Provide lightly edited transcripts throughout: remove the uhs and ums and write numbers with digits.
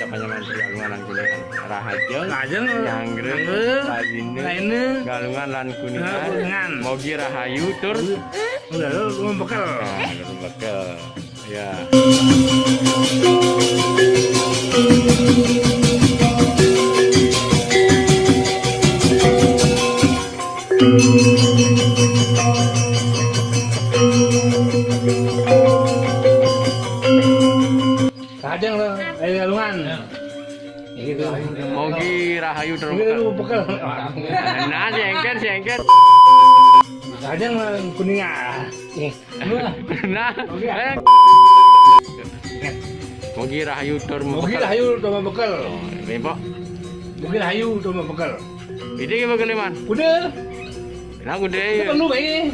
Panyaman Galungan lan Kuningan Rahajeng Rahajeng Nyanggreng Laine Galungan lan Kuningan Mogi Rahayu tur Belum bekal. belum bekal ya. Kadang galungan. Gitu. Mogi Rahayu tur Belum bekal. Nah sengket Kadang Kuningan. nah Mogi Rahayu tur Mogi Rahayu tuh bekal. Limpo Mogi Rahayu tuh bekal. ini gimana kalian? Udah. Nah udah Perlu baik.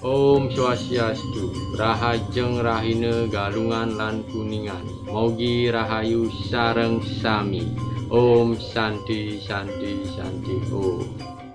Om Swastiastu, Rahajeng Rahine Galungan lan Kuningan, Mogi Rahayu sareng sami. Om Santi Santi Santi Om.